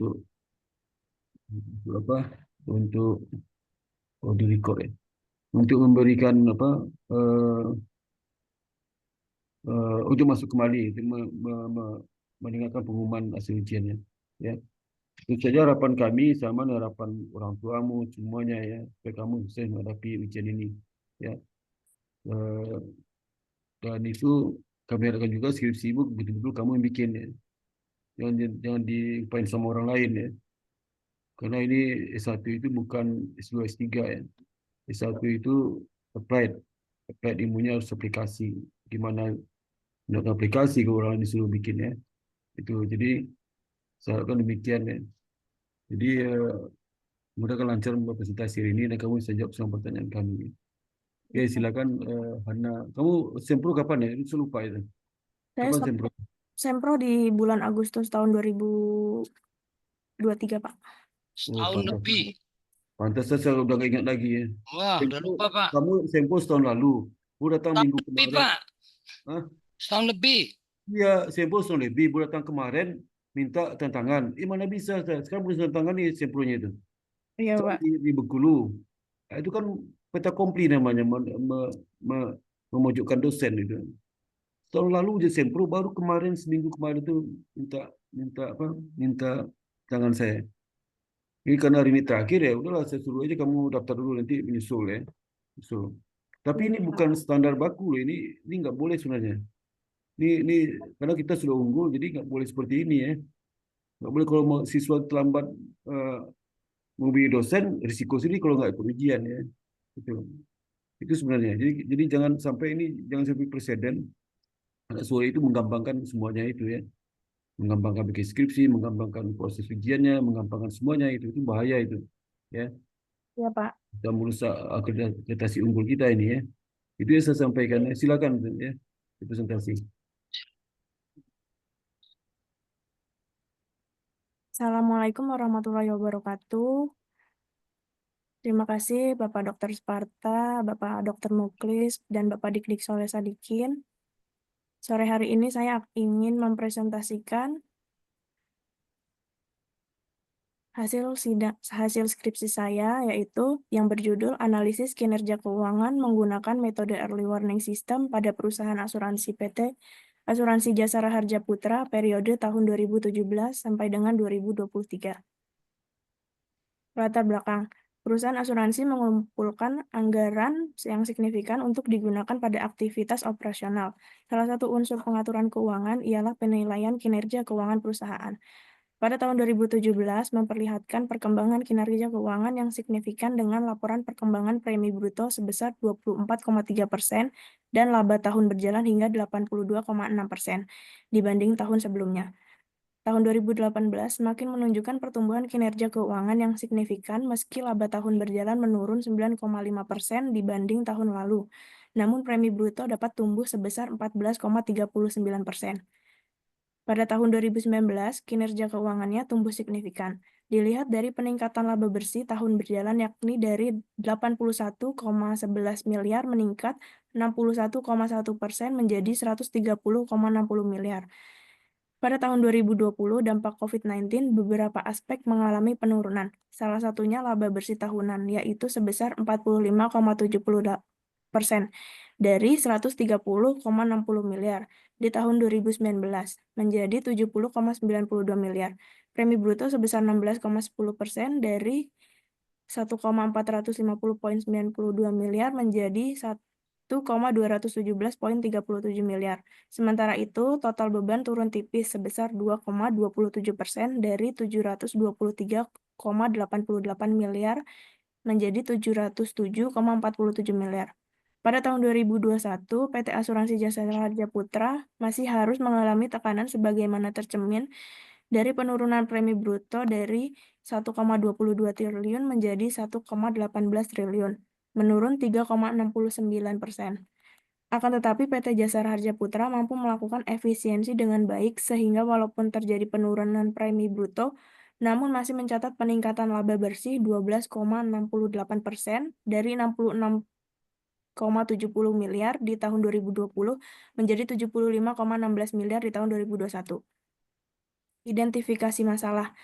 untuk apa? Untuk di record ya. Untuk memberikan apa? eh, untuk masuk kembali, untuk mendengarkan pengumuman hasil ujiannya. Ya, itu saja harapan kami sama harapan orang tuamu semuanya ya, supaya kamu bisa menghadapi ujian ini. Ya, Eh, dan itu kami harapkan juga skripsi ibu betul-betul kamu yang bikin ya. Jangan diupain sama orang lain ya. Karena ini S1 itu bukan S2, S3 ya. S1 itu applied. Applied ilmunya harus aplikasi. Gimana nak aplikasi ke orang lain disuruh bikin ya. Itu jadi saya harapkan demikian ya. Jadi mudah lancar presentasi hari ini dan kamu bisa jawab semua pertanyaan kami. Oke, silakan Hana. Kamu sempro kapan ya? Itu lupa itu. Saya Kapan sempro? sempro di bulan Agustus tahun 2023, Pak. Oh, Setahun pantas. lebih. Pantas saya udah gak ingat lagi ya. Wah, udah Sempro, lupa, Pak. kamu sempro setahun lalu. Aku datang Setahun minggu lebih, kemarin. Pak. Hah? Setahun lebih. Iya, sempro setahun lebih. Aku datang kemarin minta tantangan. Mana bisa saya? Sekarang belum tantangan nih sempronya itu. Iya, Soal Pak. di Bengkulu. Nah, itu kan peta kompli namanya. Me- memojokkan dosen itu. Tahun lalu udah sempro, baru kemarin seminggu kemarin itu minta minta apa? Minta tangan saya. Ini karena hari ini terakhir ya, udahlah saya suruh aja kamu daftar dulu nanti menyusul ya. Menyusul. Tapi Iya, ini Pak. bukan standar baku loh, ini nggak boleh sebenarnya. Ini karena kita sudah unggul, jadi nggak boleh seperti ini ya. Nggak boleh kalau mau siswa terlambat eh, menghubungi dosen, risiko sendiri kalau nggak ikut ujian ya. Itu itu sebenarnya. Jadi jangan sampai presiden anak sore itu menggampangkan semuanya itu ya. Menggampangkan bikin skripsi, menggampangkan proses ujiannya, menggampangkan semuanya itu bahaya itu. Ya, Iya, Pak. kita merusak akreditasi unggul kita ini ya. Itu yang saya sampaikan. Silakan ya, presentasi. Assalamualaikum warahmatullahi wabarakatuh. Terima kasih Bapak Dr. Sparta, Bapak Dr. Muklis, dan Bapak Dik Soleh Sadikin. Sore hari ini saya ingin mempresentasikan hasil skripsi saya, yaitu yang berjudul Analisis Kinerja Keuangan Menggunakan Metode Early Warning System pada Perusahaan Asuransi PT Asuransi Jasa Raharja Putra periode tahun 2017 sampai dengan 2023. Latar belakang. Perusahaan asuransi mengumpulkan anggaran yang signifikan untuk digunakan pada aktivitas operasional. Salah satu unsur pengaturan keuangan ialah penilaian kinerja keuangan perusahaan. Pada tahun 2017, memperlihatkan perkembangan kinerja keuangan yang signifikan dengan laporan perkembangan premi bruto sebesar 24,3% dan laba tahun berjalan hingga 82,6% dibanding tahun sebelumnya. Tahun 2018 semakin menunjukkan pertumbuhan kinerja keuangan yang signifikan meski laba tahun berjalan menurun 9,5% dibanding tahun lalu. Namun premi bruto dapat tumbuh sebesar 14,39%. Pada tahun 2019, kinerja keuangannya tumbuh signifikan. Dilihat dari peningkatan laba bersih tahun berjalan yakni dari 81,11 miliar meningkat 61,1% menjadi 130,60 miliar. Pada tahun 2020, dampak COVID-19 beberapa aspek mengalami penurunan. Salah satunya laba bersih tahunan, yaitu sebesar 45,70% dari 130,60 miliar di tahun 2019 menjadi 70,92 miliar. Premi bruto sebesar 16,10% dari 1,450,92 miliar menjadi 1,217,37 miliar. Sementara itu, total beban turun tipis sebesar 2,27% dari 723,88 miliar menjadi 707,47 miliar. Pada tahun 2021, PT Asuransi Jasa Raharja Putra masih harus mengalami tekanan sebagaimana tercermin dari penurunan premi bruto dari 1,22 triliun menjadi 1,18 triliun, menurun 3,69%. Akan tetapi PT Jasa Raharja Putra mampu melakukan efisiensi dengan baik sehingga walaupun terjadi penurunan premi bruto, namun masih mencatat peningkatan laba bersih 12,68% dari 66,70 miliar di tahun 2020 menjadi 75,16 miliar di tahun 2021. Identifikasi masalah.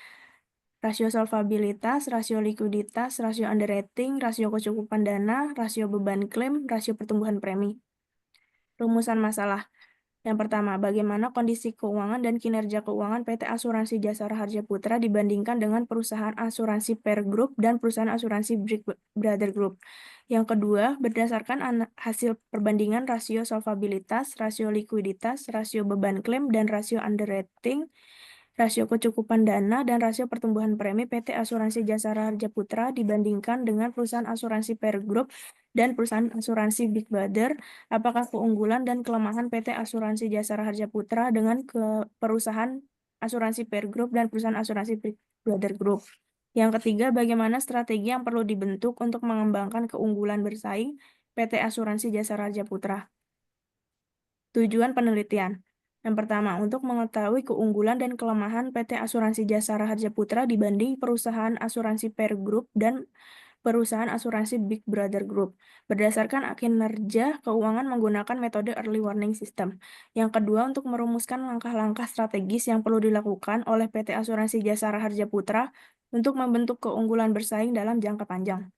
rasio solvabilitas, rasio likuiditas, rasio underwriting, rasio kecukupan dana, rasio beban klaim, rasio pertumbuhan premi. Rumusan masalah. Yang pertama, bagaimana kondisi keuangan dan kinerja keuangan PT Asuransi Jasa Raharja Putra dibandingkan dengan perusahaan asuransi peer group dan perusahaan asuransi Big Brother Group. Yang kedua, berdasarkan hasil perbandingan rasio solvabilitas, rasio likuiditas, rasio beban klaim, dan rasio underwriting, rasio kecukupan dana, dan rasio pertumbuhan premi PT Asuransi Jasa Raharja Putra dibandingkan dengan perusahaan asuransi peer group dan perusahaan asuransi Big Brother, apakah keunggulan dan kelemahan PT Asuransi Jasa Raharja Putra dengan perusahaan asuransi peer group dan perusahaan asuransi Big Brother Group. Yang ketiga, bagaimana strategi yang perlu dibentuk untuk mengembangkan keunggulan bersaing PT Asuransi Jasa Raharja Putra. Tujuan penelitian. Yang pertama, untuk mengetahui keunggulan dan kelemahan PT Asuransi Jasa Raharja Putra dibanding perusahaan asuransi peer group dan perusahaan asuransi Big Brother Group, berdasarkan kinerja keuangan menggunakan metode early warning system. Yang kedua, untuk merumuskan langkah-langkah strategis yang perlu dilakukan oleh PT Asuransi Jasa Raharja Putra untuk membentuk keunggulan bersaing dalam jangka panjang.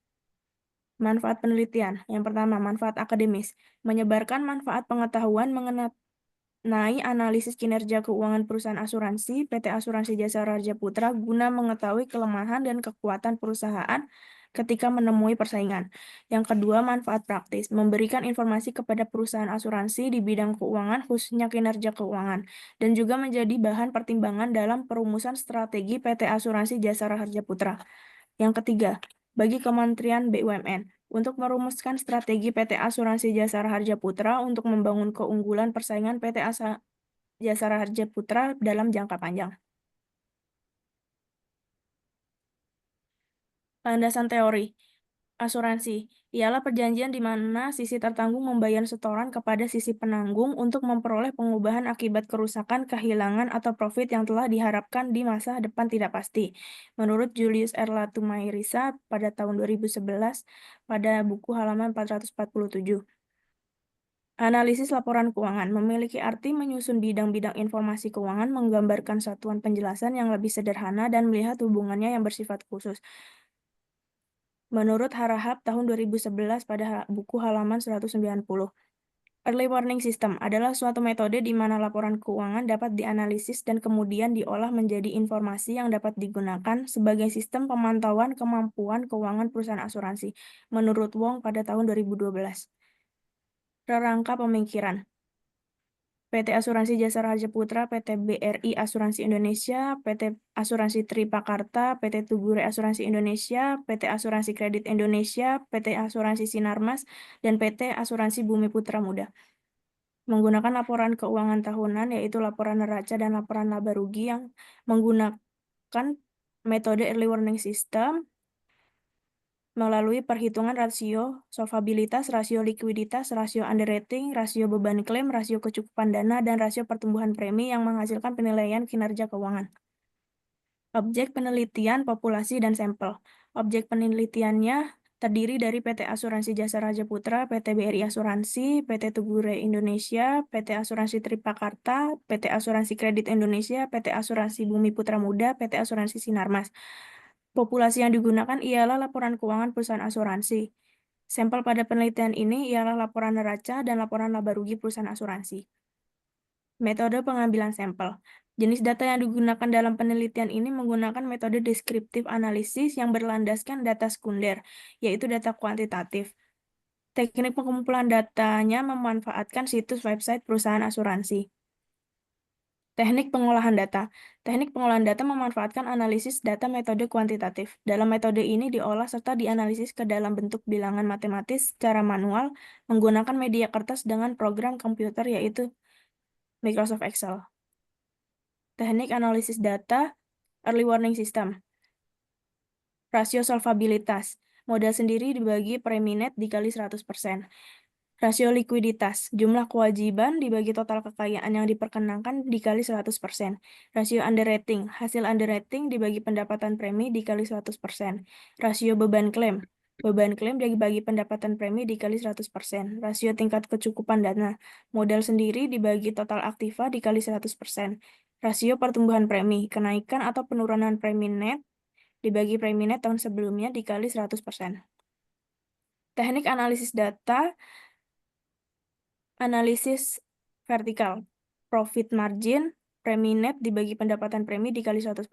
Manfaat penelitian. Yang pertama, manfaat akademis. Menyebarkan manfaat pengetahuan mengenai analisis kinerja keuangan perusahaan asuransi, PT Asuransi Jasa Raharja Putra guna mengetahui kelemahan dan kekuatan perusahaan ketika menemui persaingan. Yang kedua, manfaat praktis. Memberikan informasi kepada perusahaan asuransi di bidang keuangan, khususnya kinerja keuangan, dan juga menjadi bahan pertimbangan dalam perumusan strategi PT Asuransi Jasa Raharja Putra. Yang ketiga, bagi Kementerian BUMN, untuk merumuskan strategi PT Asuransi Jasa Raharja Putra untuk membangun keunggulan persaingan PT Jasa Raharja Putra dalam jangka panjang. Landasan teori asuransi ialah perjanjian di mana sisi tertanggung membayar setoran kepada sisi penanggung untuk memperoleh pengubahan akibat kerusakan, kehilangan, atau profit yang telah diharapkan di masa depan tidak pasti. Menurut Julius R. Latumairisa pada tahun 2011 pada buku halaman 447. Analisis laporan keuangan memiliki arti menyusun bidang-bidang informasi keuangan, menggambarkan satuan penjelasan yang lebih sederhana, dan melihat hubungannya yang bersifat khusus. Menurut Harahap tahun 2011 pada buku halaman 190. Early warning system adalah suatu metode di mana laporan keuangan dapat dianalisis dan kemudian diolah menjadi informasi yang dapat digunakan sebagai sistem pemantauan kemampuan keuangan perusahaan asuransi, menurut Wong pada tahun 2012. Rangka pemikiran. PT Asuransi Jasa Raharja Putra, PT BRI Asuransi Indonesia, PT Asuransi Tripakarta, PT Tugure Asuransi Indonesia, PT Asuransi Kredit Indonesia, PT Asuransi Sinarmas, dan PT Asuransi Bumi Putra Muda. Menggunakan laporan keuangan tahunan, yaitu laporan neraca dan laporan laba rugi yang menggunakan metode early warning system, melalui perhitungan rasio solvabilitas, rasio likuiditas, rasio underwriting, rasio beban klaim, rasio kecukupan dana, dan rasio pertumbuhan premi yang menghasilkan penilaian kinerja keuangan. Objek penelitian, populasi, dan sampel. Objek penelitiannya terdiri dari PT Asuransi Jasa Raharja Putra, PT BRI Asuransi, PT Tugure Indonesia, PT Asuransi Tripakarta, PT Asuransi Kredit Indonesia, PT Asuransi Bumi Putra Muda, PT Asuransi Sinarmas. Populasi yang digunakan ialah laporan keuangan perusahaan asuransi. Sampel pada penelitian ini ialah laporan neraca dan laporan laba rugi perusahaan asuransi. Metode pengambilan sampel. Jenis data yang digunakan dalam penelitian ini menggunakan metode deskriptif analisis yang berlandaskan data sekunder, yaitu data kuantitatif. Teknik pengumpulan datanya memanfaatkan situs website perusahaan asuransi. Teknik pengolahan data. Teknik pengolahan data memanfaatkan analisis data metode kuantitatif. Dalam metode ini diolah serta dianalisis ke dalam bentuk bilangan matematis secara manual menggunakan media kertas dengan program komputer yaitu Microsoft Excel. Teknik analisis data, early warning system. Rasio solvabilitas. Modal sendiri dibagi premi net dikali 100%. Rasio likuiditas, jumlah kewajiban dibagi total kekayaan yang diperkenankan dikali 100%. Rasio underwriting, hasil underwriting dibagi pendapatan premi dikali 100%. Rasio beban klaim dibagi pendapatan premi dikali 100%. Rasio tingkat kecukupan dana, modal sendiri dibagi total aktiva dikali 100%. Rasio pertumbuhan premi, kenaikan atau penurunan premi net dibagi premi net tahun sebelumnya dikali 100%. Teknik analisis data, analisis vertikal, profit margin, premi net dibagi pendapatan premi dikali 100%.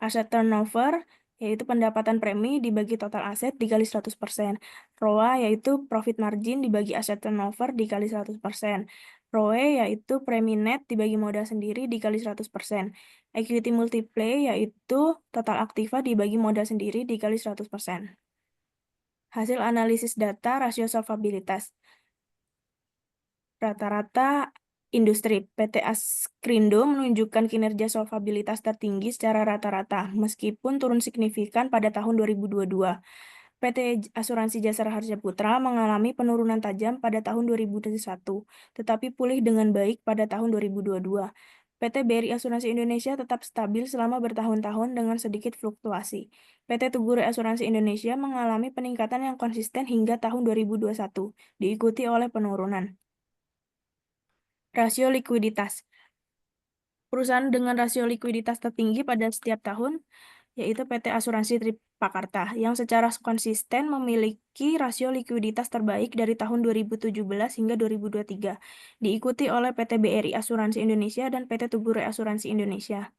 Aset turnover, yaitu pendapatan premi dibagi total aset dikali 100%. ROA, yaitu profit margin dibagi aset turnover dikali 100%. ROE, yaitu premi net dibagi modal sendiri dikali 100%. Equity multiple, yaitu total aktiva dibagi modal sendiri dikali 100%. Hasil analisis data rasio solvabilitas. Rata-rata industri PT Askrindo menunjukkan kinerja solvabilitas tertinggi secara rata-rata, meskipun turun signifikan pada tahun 2022. PT Asuransi Jasa Raharja Putra mengalami penurunan tajam pada tahun 2021, tetapi pulih dengan baik pada tahun 2022. PT BRI Asuransi Indonesia tetap stabil selama bertahun-tahun dengan sedikit fluktuasi. PT Tugu Asuransi Indonesia mengalami peningkatan yang konsisten hingga tahun 2021, diikuti oleh penurunan. Rasio likuiditas. Perusahaan dengan rasio likuiditas tertinggi pada setiap tahun, yaitu PT Asuransi Tripakarta, yang secara konsisten memiliki rasio likuiditas terbaik dari tahun 2017 hingga 2023, diikuti oleh PT BRI Asuransi Indonesia dan PT Tugu Asuransi Indonesia.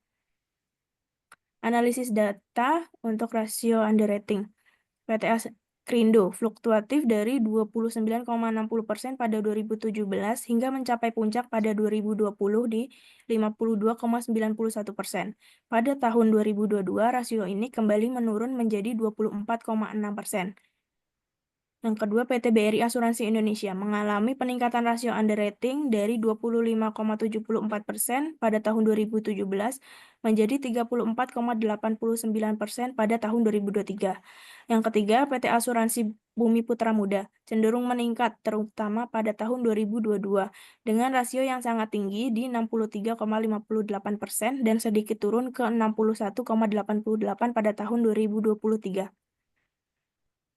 Analisis data untuk rasio underwriting. PT Askrindo fluktuatif dari 29,60% pada 2017 hingga mencapai puncak pada 2020 di 52,91%. Pada tahun 2022, rasio ini kembali menurun menjadi 24,6%. Yang kedua, PT BRI Asuransi Indonesia mengalami peningkatan rasio underwriting dari 25,74% pada tahun 2017 menjadi 34,89% pada tahun 2023. Yang ketiga, PT Asuransi Bumi Putra Muda cenderung meningkat terutama pada tahun 2022 dengan rasio yang sangat tinggi di 63,58% dan sedikit turun ke 61,88% pada tahun 2023.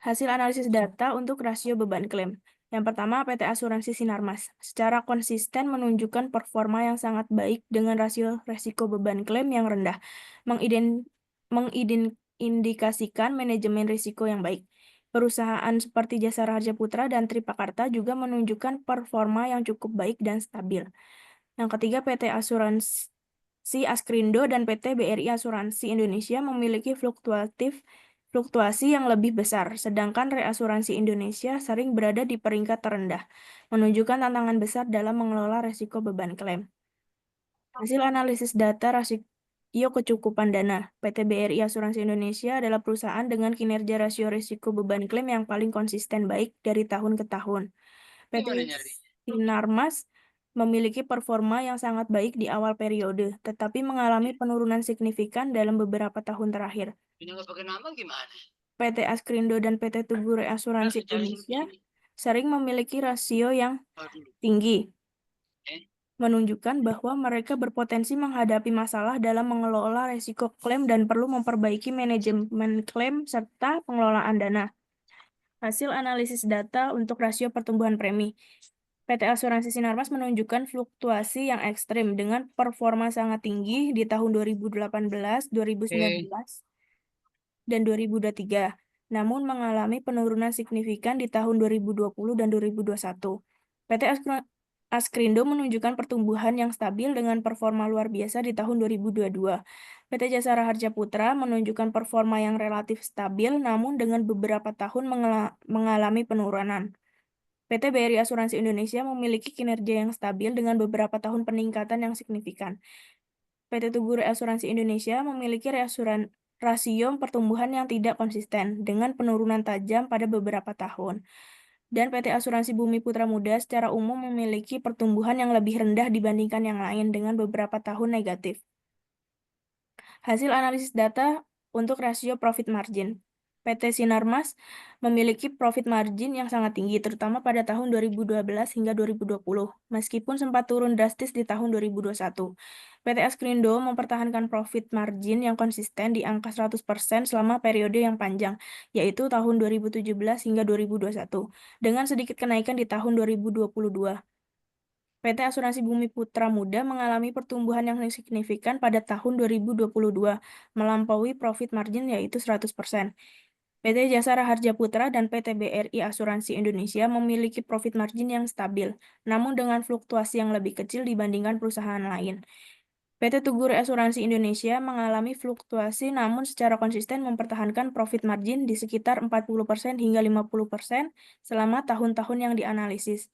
Hasil analisis data untuk rasio beban klaim. Yang pertama, PT Asuransi Sinarmas secara konsisten menunjukkan performa yang sangat baik dengan rasio resiko beban klaim yang rendah, mengindikasikan manajemen risiko yang baik. Perusahaan seperti Jasa Raharja Putra dan Tripakarta juga menunjukkan performa yang cukup baik dan stabil. Yang ketiga, PT Asuransi Askrindo dan PT BRI Asuransi Indonesia memiliki fluktuasi yang lebih besar, sedangkan Reasuransi Indonesia sering berada di peringkat terendah, menunjukkan tantangan besar dalam mengelola risiko beban klaim. Hasil analisis data rasio kecukupan dana. PT BRI Asuransi Indonesia adalah perusahaan dengan kinerja rasio risiko beban klaim yang paling konsisten baik dari tahun ke tahun. PT Sinarmas memiliki performa yang sangat baik di awal periode, tetapi mengalami penurunan signifikan dalam beberapa tahun terakhir. PT Askrindo dan PT Tugu Asuransi Indonesia sering memiliki rasio yang tinggi, menunjukkan bahwa mereka berpotensi menghadapi masalah dalam mengelola risiko klaim dan perlu memperbaiki manajemen klaim serta pengelolaan dana. Hasil analisis data untuk rasio pertumbuhan premi. PT Asuransi Sinarmas menunjukkan fluktuasi yang ekstrim dengan performa sangat tinggi di tahun 2018, 2019, dan 2023, namun mengalami penurunan signifikan di tahun 2020 dan 2021. PT Askrindo menunjukkan pertumbuhan yang stabil dengan performa luar biasa di tahun 2022. PT Jasa Raharja Putra menunjukkan performa yang relatif stabil, namun dengan beberapa tahun mengalami penurunan. PT BRI Asuransi Indonesia memiliki kinerja yang stabil dengan beberapa tahun peningkatan yang signifikan. PT Tugu Asuransi Indonesia memiliki rasio pertumbuhan yang tidak konsisten dengan penurunan tajam pada beberapa tahun. Dan PT Asuransi Bumi Putra Muda secara umum memiliki pertumbuhan yang lebih rendah dibandingkan yang lain dengan beberapa tahun negatif. Hasil analisis data untuk rasio profit margin. PT Sinarmas memiliki profit margin yang sangat tinggi, terutama pada tahun 2012 hingga 2020, meskipun sempat turun drastis di tahun 2021. PT Askrindo mempertahankan profit margin yang konsisten di angka 100% selama periode yang panjang, yaitu tahun 2017 hingga 2021, dengan sedikit kenaikan di tahun 2022. PT Asuransi Bumi Putra Muda mengalami pertumbuhan yang signifikan pada tahun 2022, melampaui profit margin yaitu 100%. PT Jasa Raharja Putra dan PT BRI Asuransi Indonesia memiliki profit margin yang stabil, namun dengan fluktuasi yang lebih kecil dibandingkan perusahaan lain. PT Tugu Asuransi Indonesia mengalami fluktuasi namun secara konsisten mempertahankan profit margin di sekitar 40% hingga 50% selama tahun-tahun yang dianalisis.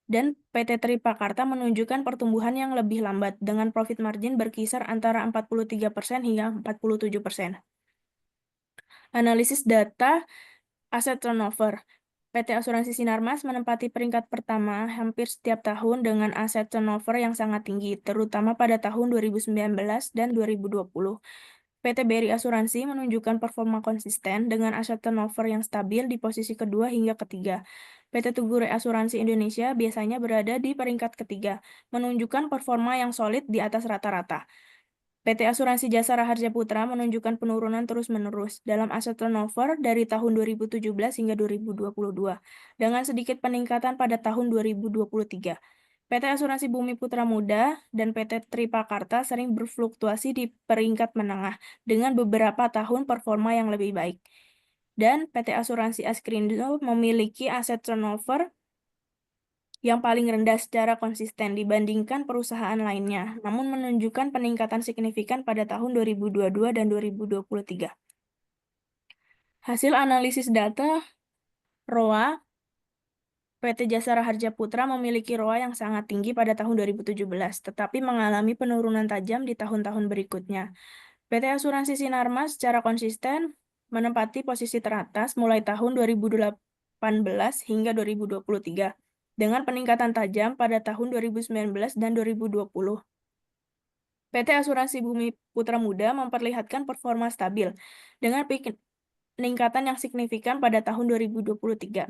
Dan PT Tripakarta menunjukkan pertumbuhan yang lebih lambat dengan profit margin berkisar antara 43% hingga 47%. Analisis data aset turnover. PT Asuransi Sinarmas menempati peringkat pertama hampir setiap tahun dengan aset turnover yang sangat tinggi, terutama pada tahun 2019 dan 2020. PT BRI Asuransi menunjukkan performa konsisten dengan aset turnover yang stabil di posisi kedua hingga ketiga. PT Tugu Asuransi Indonesia biasanya berada di peringkat ketiga, menunjukkan performa yang solid di atas rata-rata. PT Asuransi Jasa Raharja Putra menunjukkan penurunan terus-menerus dalam aset turnover dari tahun 2017 hingga 2022, dengan sedikit peningkatan pada tahun 2023. PT Asuransi Bumi Putra Muda dan PT Tripakarta sering berfluktuasi di peringkat menengah dengan beberapa tahun performa yang lebih baik. Dan PT Asuransi Askrindo memiliki aset turnover yang paling rendah secara konsisten dibandingkan perusahaan lainnya, namun menunjukkan peningkatan signifikan pada tahun 2022 dan 2023. Hasil analisis data ROA, PT Jasa Raharja Putra memiliki ROA yang sangat tinggi pada tahun 2017, tetapi mengalami penurunan tajam di tahun-tahun berikutnya. PT Asuransi Sinarmas secara konsisten menempati posisi teratas mulai tahun 2018 hingga 2023, dengan peningkatan tajam pada tahun 2019 dan 2020. PT Asuransi Bumi Putra Muda memperlihatkan performa stabil, dengan peningkatan yang signifikan pada tahun 2023.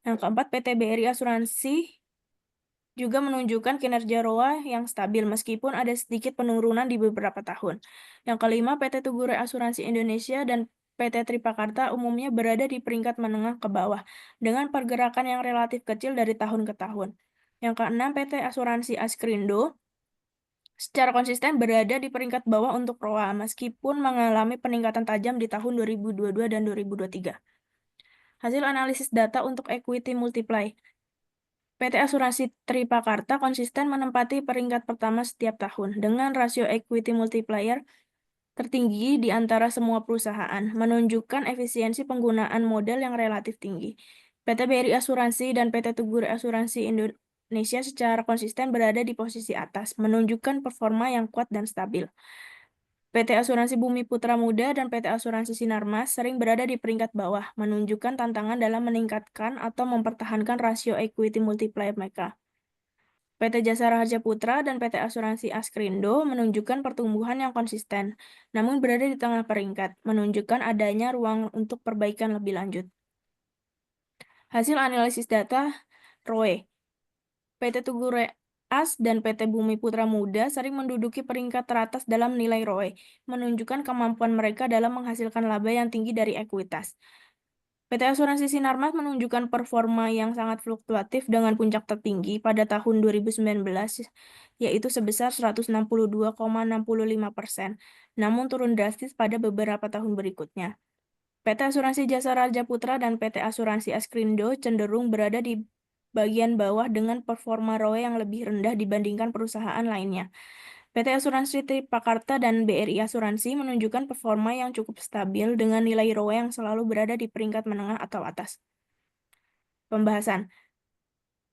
Yang keempat, PT BRI Asuransi juga menunjukkan kinerja ROA yang stabil meskipun ada sedikit penurunan di beberapa tahun. Yang kelima, PT Tugu Asuransi Indonesia dan PT Tripakarta umumnya berada di peringkat menengah ke bawah dengan pergerakan yang relatif kecil dari tahun ke tahun. Yang keenam, PT Asuransi Askrindo secara konsisten berada di peringkat bawah untuk ROA meskipun mengalami peningkatan tajam di tahun 2022 dan 2023. Hasil analisis data untuk equity multiply. PT Asuransi Tripakarta konsisten menempati peringkat pertama setiap tahun dengan rasio equity multiplier tertinggi di antara semua perusahaan, menunjukkan efisiensi penggunaan modal yang relatif tinggi. PT BRI Asuransi dan PT Tugu Asuransi Indonesia secara konsisten berada di posisi atas, menunjukkan performa yang kuat dan stabil. PT Asuransi Bumi Putra Muda dan PT Asuransi Sinarmas sering berada di peringkat bawah, menunjukkan tantangan dalam meningkatkan atau mempertahankan rasio equity multiplier mereka. PT Jasa Raharja Putra dan PT Asuransi Askrindo menunjukkan pertumbuhan yang konsisten, namun berada di tengah peringkat, menunjukkan adanya ruang untuk perbaikan lebih lanjut. Hasil analisis data ROE. PT Tugu As dan PT Bumi Putra Muda sering menduduki peringkat teratas dalam nilai ROE, menunjukkan kemampuan mereka dalam menghasilkan laba yang tinggi dari ekuitas. PT Asuransi Sinarmas menunjukkan performa yang sangat fluktuatif dengan puncak tertinggi pada tahun 2019, yaitu sebesar 162,65%, namun turun drastis pada beberapa tahun berikutnya. PT Asuransi Jasa Raharja Putra dan PT Asuransi Askrindo cenderung berada di bagian bawah dengan performa ROE yang lebih rendah dibandingkan perusahaan lainnya. PT Asuransi Tripakarta dan BRI Asuransi menunjukkan performa yang cukup stabil dengan nilai ROE yang selalu berada di peringkat menengah atau atas. Pembahasan.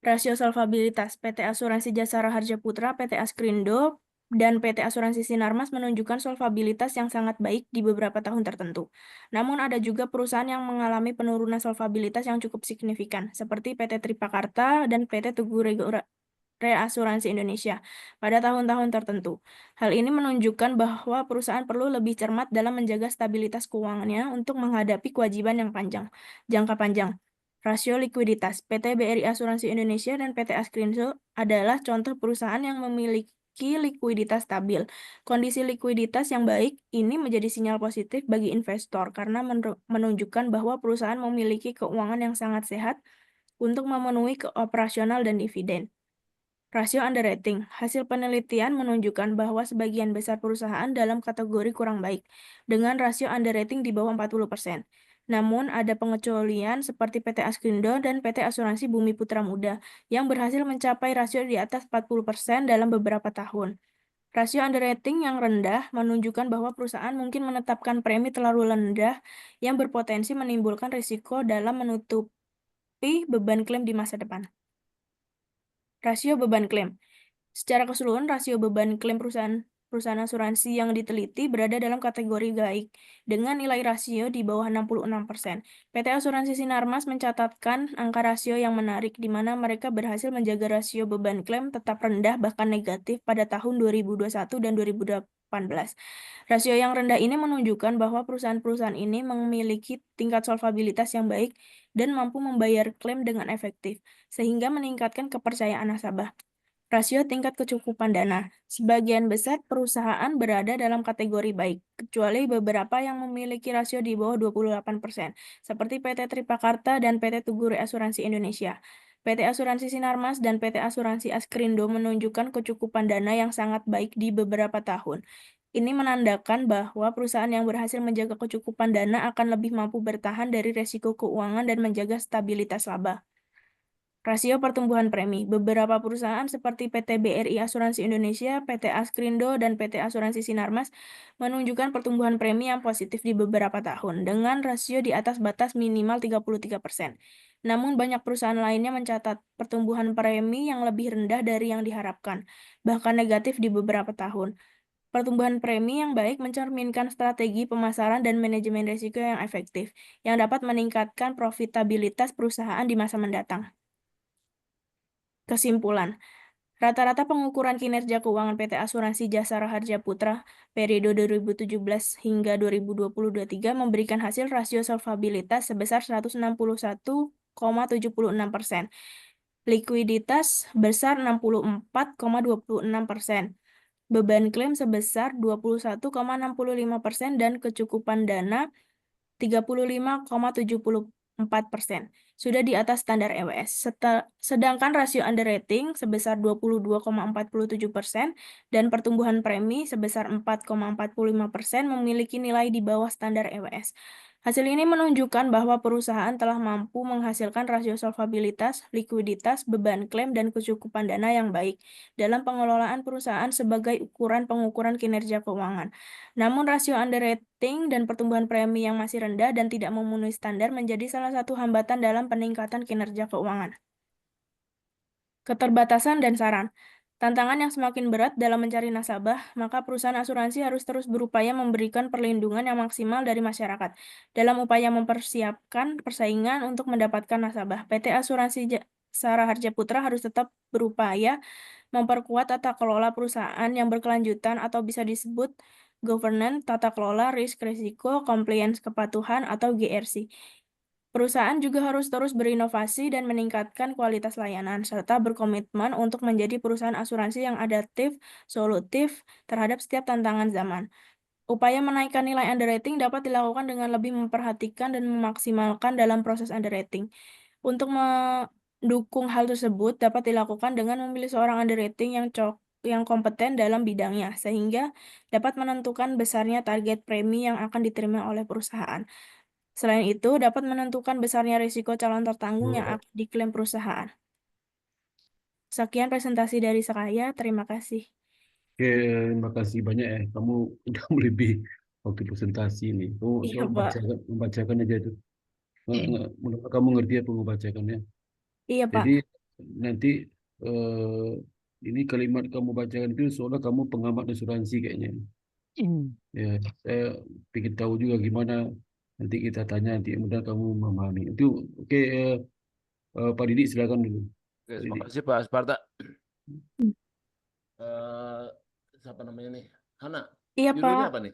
Rasio solvabilitas PT Asuransi Jasa Raharja Putra, PT Askrindo, dan PT Asuransi Sinarmas menunjukkan solvabilitas yang sangat baik di beberapa tahun tertentu. Namun ada juga perusahaan yang mengalami penurunan solvabilitas yang cukup signifikan, seperti PT Tripakarta dan PT Tugu Asuransi Indonesia pada tahun-tahun tertentu. Hal ini menunjukkan bahwa perusahaan perlu lebih cermat dalam menjaga stabilitas keuangannya untuk menghadapi kewajiban yang jangka panjang. Rasio likuiditas PT BRI Asuransi Indonesia dan PT Askrindo adalah contoh perusahaan yang memiliki likuiditas stabil. Kondisi likuiditas yang baik ini menjadi sinyal positif bagi investor karena menunjukkan bahwa perusahaan memiliki keuangan yang sangat sehat untuk memenuhi operasional dan dividen. Rasio underrating. Hasil penelitian menunjukkan bahwa sebagian besar perusahaan dalam kategori kurang baik, dengan rasio underrating di bawah 40%. Namun, ada pengecualian seperti PT Askrindo dan PT Asuransi Bumi Putra Muda yang berhasil mencapai rasio di atas 40% dalam beberapa tahun. Rasio underrating yang rendah menunjukkan bahwa perusahaan mungkin menetapkan premi terlalu rendah yang berpotensi menimbulkan risiko dalam menutupi beban klaim di masa depan. Rasio beban klaim. Secara keseluruhan, rasio beban klaim perusahaan asuransi yang diteliti berada dalam kategori baik, dengan nilai rasio di bawah 66%. PT Asuransi Sinarmas mencatatkan angka rasio yang menarik, di mana mereka berhasil menjaga rasio beban klaim tetap rendah bahkan negatif pada tahun 2021 dan 2018. Rasio yang rendah ini menunjukkan bahwa perusahaan-perusahaan ini memiliki tingkat solvabilitas yang baik dan mampu membayar klaim dengan efektif, sehingga meningkatkan kepercayaan nasabah. Rasio tingkat kecukupan dana. Sebagian besar perusahaan berada dalam kategori baik, kecuali beberapa yang memiliki rasio di bawah 28%, seperti PT Tripakarta dan PT Tuguri Asuransi Indonesia. PT Asuransi Sinarmas dan PT Asuransi Askrindo menunjukkan kecukupan dana yang sangat baik di beberapa tahun. Ini menandakan bahwa perusahaan yang berhasil menjaga kecukupan dana akan lebih mampu bertahan dari risiko keuangan dan menjaga stabilitas laba. Rasio pertumbuhan premi. Beberapa perusahaan seperti PT BRI Asuransi Indonesia, PT Askrindo, dan PT Asuransi Sinarmas menunjukkan pertumbuhan premi yang positif di beberapa tahun, dengan rasio di atas batas minimal 33%. Namun banyak perusahaan lainnya mencatat pertumbuhan premi yang lebih rendah dari yang diharapkan, bahkan negatif di beberapa tahun. Pertumbuhan premi yang baik mencerminkan strategi pemasaran dan manajemen risiko yang efektif, yang dapat meningkatkan profitabilitas perusahaan di masa mendatang. Kesimpulan, rata-rata pengukuran kinerja keuangan PT Asuransi Jasara Harja Putra periode 2017 hingga 2023 memberikan hasil rasio solvabilitas sebesar 161,76%, likuiditas besar 64,26%, beban klaim sebesar 21,65%, dan kecukupan dana 35,74%, sudah di atas standar EWS. Sedangkan rasio underrating sebesar 22,47% dan pertumbuhan premi sebesar 4,45% memiliki nilai di bawah standar EWS. Hasil ini menunjukkan bahwa perusahaan telah mampu menghasilkan rasio solvabilitas, likuiditas, beban klaim, dan kecukupan dana yang baik dalam pengelolaan perusahaan sebagai ukuran pengukuran kinerja keuangan. Namun rasio underrating dan pertumbuhan premi yang masih rendah dan tidak memenuhi standar menjadi salah satu hambatan dalam peningkatan kinerja keuangan. Keterbatasan dan saran. Tantangan yang semakin berat dalam mencari nasabah, maka perusahaan asuransi harus terus berupaya memberikan perlindungan yang maksimal dari masyarakat. Dalam upaya mempersiapkan persaingan untuk mendapatkan nasabah, PT Asuransi Jasara Harja Putra harus tetap berupaya memperkuat tata kelola perusahaan yang berkelanjutan atau bisa disebut governance, tata kelola, risk risiko, compliance kepatuhan atau GRC. Perusahaan juga harus terus berinovasi dan meningkatkan kualitas layanan, serta berkomitmen untuk menjadi perusahaan asuransi yang adaptif, solutif terhadap setiap tantangan zaman. Upaya menaikkan nilai underrating dapat dilakukan dengan lebih memperhatikan dan memaksimalkan dalam proses underrating. Untuk mendukung hal tersebut dapat dilakukan dengan memilih seorang underrating yang kompeten dalam bidangnya, sehingga dapat menentukan besarnya target premi yang akan diterima oleh perusahaan. Selain itu, dapat menentukan besarnya risiko calon tertanggung yang akan diklaim perusahaan. Sekian presentasi dari saya, terima kasih. Oke, terima kasih banyak ya. Kamu udah lebih waktu presentasi ini. Kamu Iya, coba Pak. membacakan aja itu. Kamu ngerti apa membacakannya? Iya, Jadi Pak. nanti eh, ini kalimat kamu bacakan itu seolah kamu pengamat asuransi kayaknya. Ya, saya ingin tahu juga gimana nanti kita tanya nanti mudah kamu memahami. Itu oke. Pak Didik silakan dulu. Oke, Pak terima Didik. kasih Pak Sparta. Eh, Siapa namanya nih? Hana. Iya, Judulnya Pak. apa nih?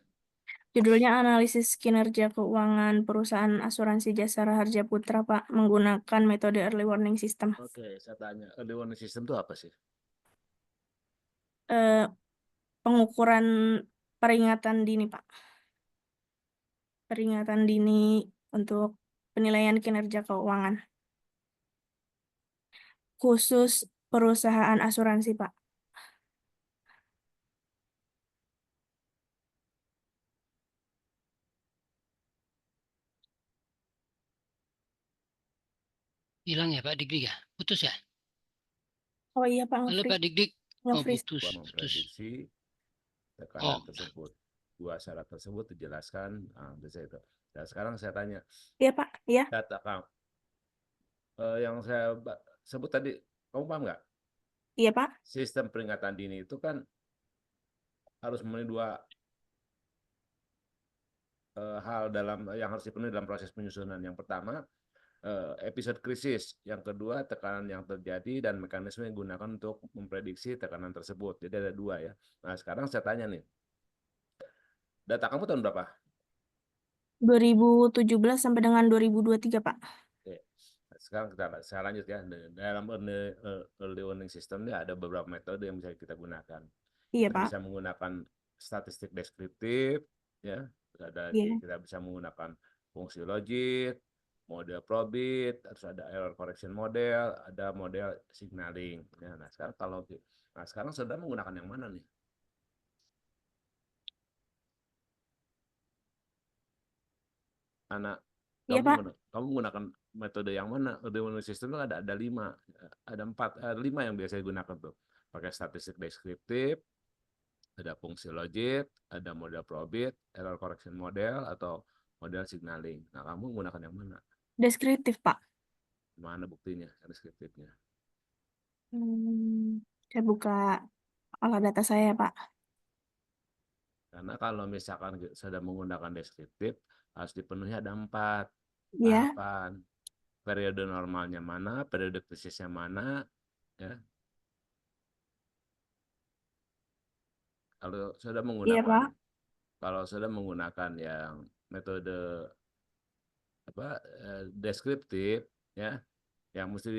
Judulnya analisis kinerja keuangan perusahaan asuransi Jasara Harja Putra, Pak, menggunakan metode early warning system. Oke, saya tanya. Early warning system itu apa sih? Eh, Pengukuran peringatan dini, Pak. Peringatan dini untuk penilaian kinerja keuangan. khusus perusahaan asuransi, Pak. Hilang ya Pak Dik-Dik ya? Putus ya? Oh iya, Pak, Halo Pak Dik-Dik. Oh nge-freeze. putus. Gua Putus. memprediksi tekanan Oh. tersebut. Dua syarat tersebut dijelaskan. Nah, itu. Dan sekarang saya tanya, Iya, Pak. Iya. data kamu yang saya sebut tadi, kamu paham nggak? Iya, Pak. Sistem peringatan dini itu kan harus memenuhi dua hal yang harus dipenuhi dalam proses penyusunan. Yang pertama, episode krisis. Yang kedua, tekanan yang terjadi dan mekanisme yang digunakan untuk memprediksi tekanan tersebut. Jadi ada dua ya. Nah, sekarang saya tanya nih, data kamu tahun berapa? 2017 sampai dengan 2023, Pak. Oke. Sekarang saya lanjut ya. Dalam early warning system ini ada beberapa metode yang bisa kita gunakan. Iya, Kita Pak. bisa menggunakan statistik deskriptif, ya. Iya. Kita bisa menggunakan fungsi logit, model probit, terus ada error correction model, ada model signaling. Ya, nah sekarang saudara menggunakan yang mana nih? Anak Iya, Pak. kamu menggunakan metode yang mana? Early warning system itu ada lima, ada lima yang biasa digunakan tuh. Pakai statistik deskriptif, ada fungsi logit, ada model probit, error correction model, atau model signaling. Nah, kamu menggunakan yang mana? Deskriptif, Pak. Mana buktinya deskriptifnya? Saya buka olah data saya, Pak. Karena kalau misalkan sudah menggunakan deskriptif, harus dipenuhi ada 4 Iya. tahapan. Periode normalnya mana, periode krisisnya mana, ya. Kalau sudah Iya, menggunakan, Pak. kalau sudah menggunakan yang metode deskriptif, ya, yang mesti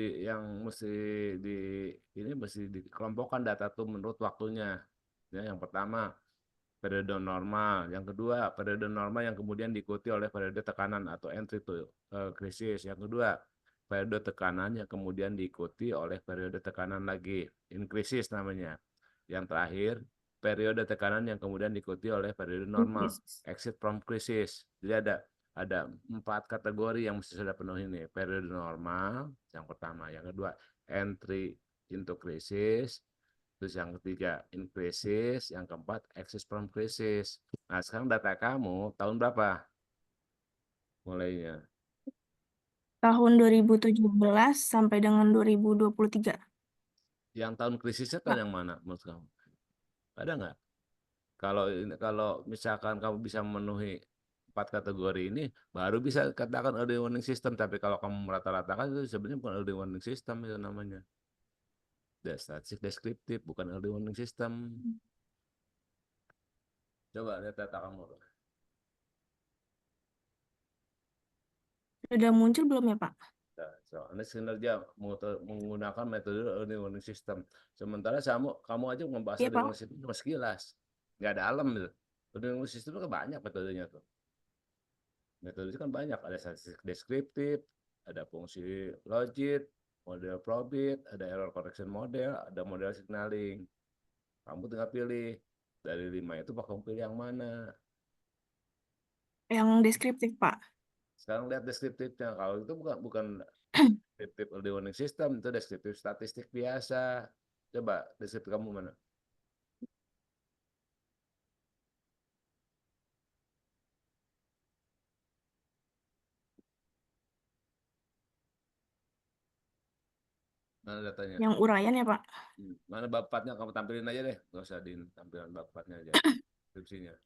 di ini mesti dikelompokkan data itu menurut waktunya. Ya, yang pertama periode normal, yang kedua periode normal yang kemudian diikuti oleh periode tekanan atau entry to krisis. Yang kedua periode tekanan yang kemudian diikuti oleh periode tekanan lagi, in krisis namanya. Yang terakhir periode tekanan yang kemudian diikuti oleh periode normal, exit from krisis. Jadi ada 4 kategori yang mesti sudah penuhi ini. Periode normal yang pertama, yang kedua entry into krisis, terus yang ketiga in krisis, yang keempat exit from krisis. Nah, sekarang data kamu tahun berapa mulainya? Tahun 2017 sampai dengan 2023. Yang tahun krisisnya Pak. tahun yang mana menurut kamu? Ada nggak? Kalau misalkan kamu bisa memenuhi 4 kategori ini, baru bisa katakan early warning system. Tapi kalau kamu merata-ratakan, itu sebenarnya bukan early warning system, itu namanya. Statistik deskriptif, bukan early warning system. Coba lihat data kamu. Sudah muncul belum ya, Pak? Nah, soalnya kinerja menggunakan metode early warning system. Sementara kamu aja membahas Iya, early Pak. warning system cuma sekilas. Nggak ada alam gitu. Early warning system itu kan banyak metodenya tuh. Metode itu kan banyak, ada statistik deskriptif, ada fungsi logit, model probit, ada error correction model, ada model signaling. Kamu tinggal pilih dari 5 itu, kamu pilih yang mana. Yang deskriptif, Pak. Sekarang lihat deskriptifnya. Kalau itu bukan deskriptif early warning system, itu deskriptif statistik biasa. Coba deskriptif kamu mana? Mana datanya? Yang uraian ya, Pak? Mana bapaknya, kamu tampilin aja deh. Nggak usah di tampilan bapaknya aja. Deskripsinya.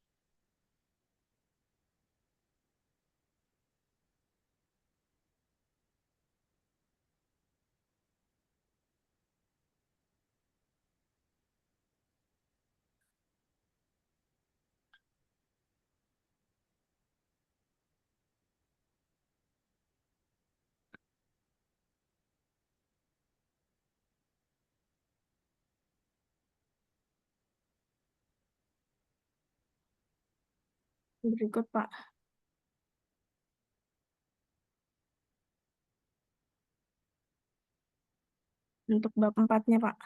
Berikut, Pak. untuk bab 4-nya, Pak.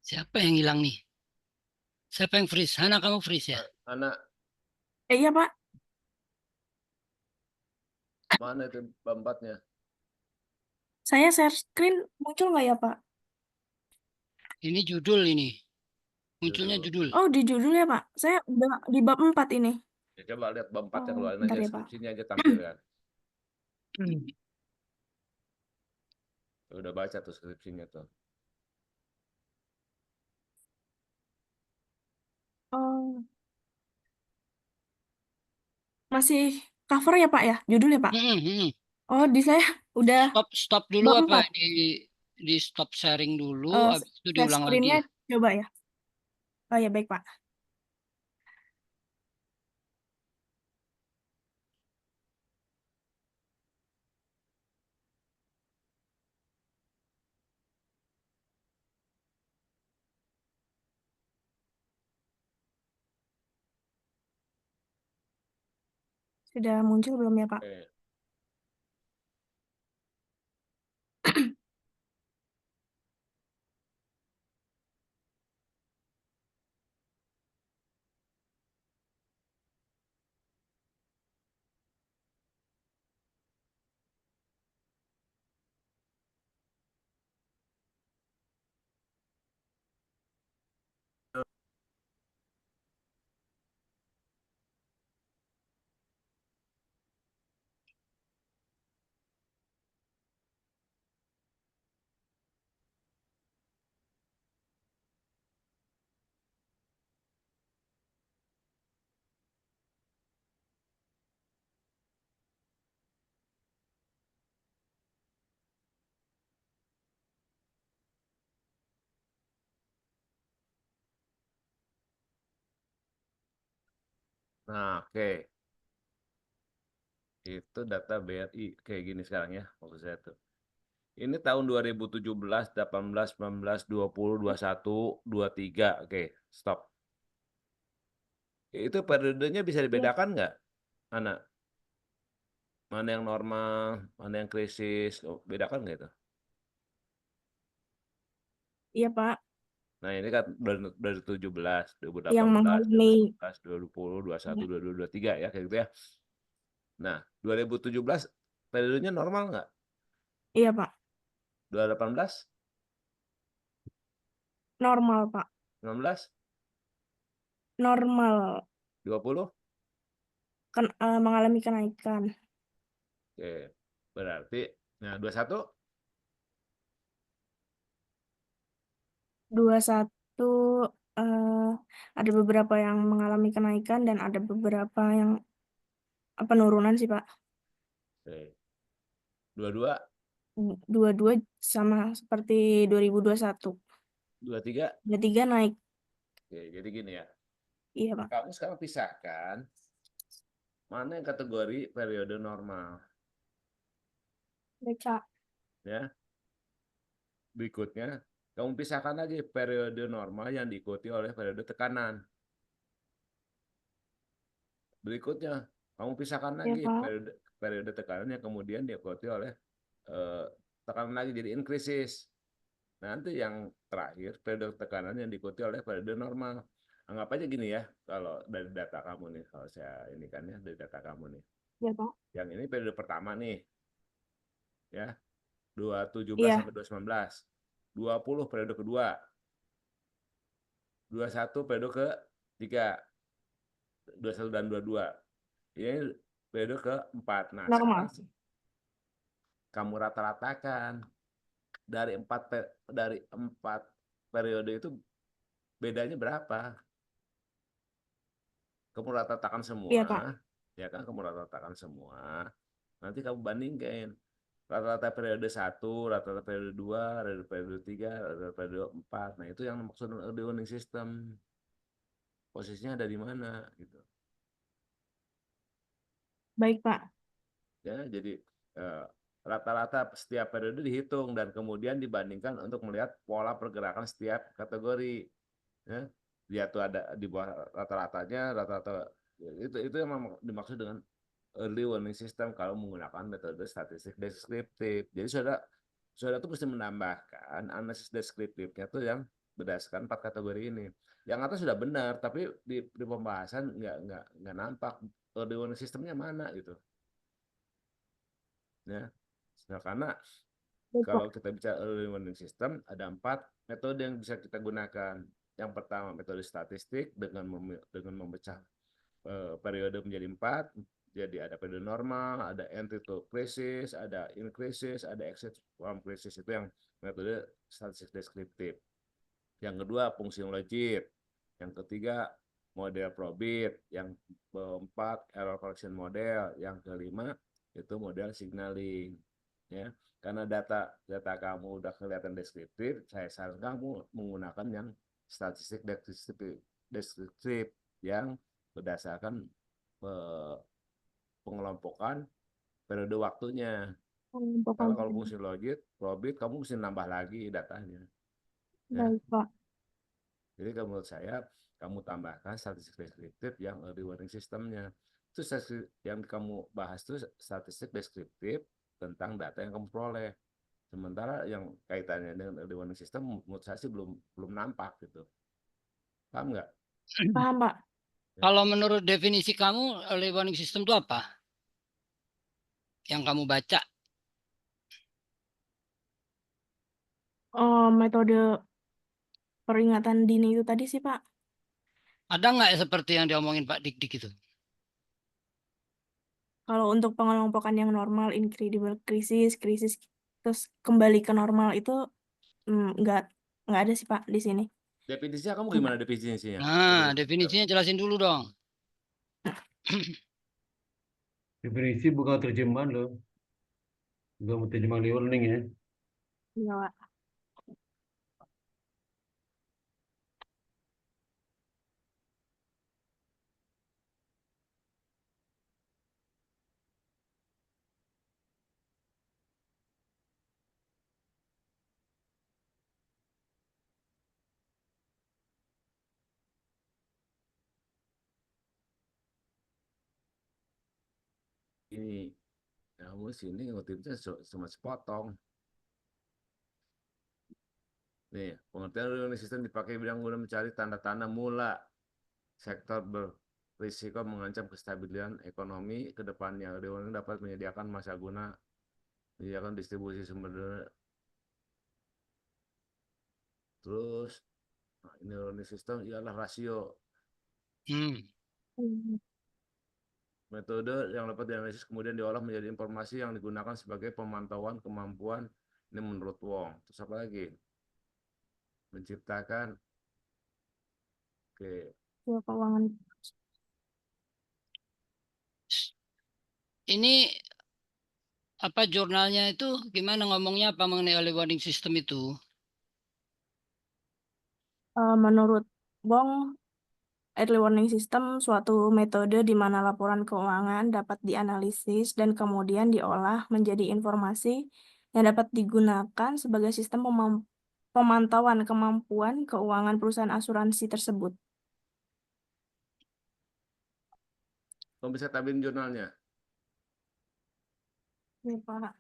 Siapa yang hilang nih? Siapa yang freeze? Hana, kamu freeze ya? Anak Iya, Pak. mana itu bab 4-nya? Saya share screen muncul nggak ya, Pak? Ini judul ini. Munculnya Judul. judul. Oh, di judul ya, Pak. Saya udah di bab 4 ini. Ya, coba lihat bab 4-nya, Oh, keluarin bentar aja ya, Pak. skripsinya aja tampilkan. Udah baca tuh skripsinya tuh. Oh, masih cover ya, Pak ya? Judul ya, Pak? Oh, di saya udah Stop dulu bab apa 4. di stop sharing dulu, Eh, habis itu share diulang lagi screen-nya ya. coba ya. Oh ya, baik, Pak. Sudah muncul belum ya, Pak? Oke. Nah, oke. Itu data BRI kayak gini sekarang ya, maksud saya tuh. Ini tahun 2017, 18, 19, 20, 21, 23. Oke, stop. Itu periodenya bisa Iya, dibedakan nggak, anak? Mana yang normal, mana yang krisis, oh, bedakan nggak itu? iya, Pak. Nah ini kan dari 17, Yang 2018, mengalami 19, 20, 21, 22, 23 ya, kayak gitu ya. Nah, 2017 periodenya normal nggak? iya, Pak. 2018, Normal, Pak. 19, Normal 20? mengalami kenaikan. Oke, berarti, nah 21, 21 eh, ada beberapa yang mengalami kenaikan dan ada beberapa yang penurunan sih, Pak. oke. 22, Dua-dua sama seperti 2021. 23. 23 naik. Oke, jadi gini ya, Iya, Pak. kamu sekarang pisahkan mana yang kategori periode normal, Baik, Pak. ya. Berikutnya, kamu pisahkan lagi periode normal yang diikuti oleh periode tekanan. Berikutnya, kamu pisahkan Iya, lagi Pak. periode tekanan yang kemudian diikuti oleh tekanan lagi jadiin krisis. Nanti yang terakhir, periode tekanan yang diikuti oleh periode normal. Anggap aja gini ya, kalau dari data kamu nih, kalau saya ini kan ya, dari data kamu nih. Ya, Pak. Yang ini periode pertama nih, ya, 2017 Iya, sampai 2019. 20 periode kedua, 21 periode ketiga, 21 dan 22. Ini periode keempat. Nah, sekarang normal. kamu rata-ratakan dari empat periode itu bedanya berapa? Kamu rata-ratakan Iya, Pak. semua, ya kan? Kamu rata-ratakan semua. Nanti kamu bandingkan rata-rata periode 1, rata-rata periode 2, rata-rata periode 3, rata-rata periode 4. Nah, itu yang maksud early warning system. Posisinya ada di mana gitu. Baik, Pak. Ya, jadi eh, rata-rata setiap periode dihitung dan kemudian dibandingkan untuk melihat pola pergerakan setiap kategori. Ya, dia tuh ada di bawah rata-ratanya itu yang dimaksud dengan early warning system kalau menggunakan metode statistik deskriptif. Jadi saudara tuh mesti menambahkan analisis deskriptifnya tuh yang berdasarkan 4 kategori ini. Yang atas sudah benar, tapi di pembahasan nggak nampak early warning systemnya mana gitu. Ya, nah, karena Baik, Pak. kalau kita bicara early warning system, ada 4 metode yang bisa kita gunakan. Yang pertama metode statistik dengan memecah periode menjadi 4. Jadi ada periode normal, ada entry to crisis, ada in crisis, ada exit from crisis. Itu yang metode statistik deskriptif. Yang kedua fungsi logit. Yang ketiga model probit. Yang keempat error correction model. Yang kelima itu model signaling. Ya, karena data kamu udah kelihatan deskriptif, saya sarankan kamu menggunakan yang statistik deskriptif yang berdasarkan pengelompokan periode waktunya. Kalau fungsi logit, probit, kamu mesti nambah lagi datanya. Ya. Baik, Pak. Jadi kalau menurut saya, kamu tambahkan statistik deskriptif yang early warning systemnya. Itu yang kamu bahas itu statistik deskriptif tentang data yang kamu peroleh. Sementara yang kaitannya dengan early warning system, menurut saya sih belum nampak gitu. Paham nggak? Paham, Pak. Ya. Kalau menurut definisi kamu, early warning system itu apa? Yang kamu baca? Metode peringatan dini itu tadi sih, Pak. Ada nggak ya seperti yang diomongin Pak Dik-Dik itu? Kalau untuk pengelompokan yang normal, incredible krisis, krisis terus kembali ke normal itu nggak ada sih, Pak, di sini. Definisinya kamu Nggak. gimana definisinya? Early Nah, warning system. definisinya jelasin dulu dong. Definisi bukan terjemahan loh. Bukan terjemahan learning ya. Iya, Pak. Ini, kamu sini ngutipnya cuma sepotong. Nih, pengertian early warning system dipakai bidang guna mencari tanda-tanda mula sektor berisiko mengancam kestabilan ekonomi ke depannya. Early warning dapat menyediakan masa guna menyediakan distribusi sumber daya. Terus, nah, ini early warning system ialah rasio. Hmm. Hmm. Metode yang dapat dianalisis kemudian diolah menjadi informasi yang digunakan sebagai pemantauan kemampuan ini menurut Wong. Terus apa lagi? Menciptakan oke, Ya, keuangan. Ini apa jurnalnya itu gimana ngomongnya apa mengenai early warning system itu? Menurut Bong, early warning system suatu metode di mana laporan keuangan dapat dianalisis dan kemudian diolah menjadi informasi yang dapat digunakan sebagai sistem pemantauan kemampuan keuangan perusahaan asuransi tersebut. kamu bisa tampilin jurnalnya. Ya, Pak.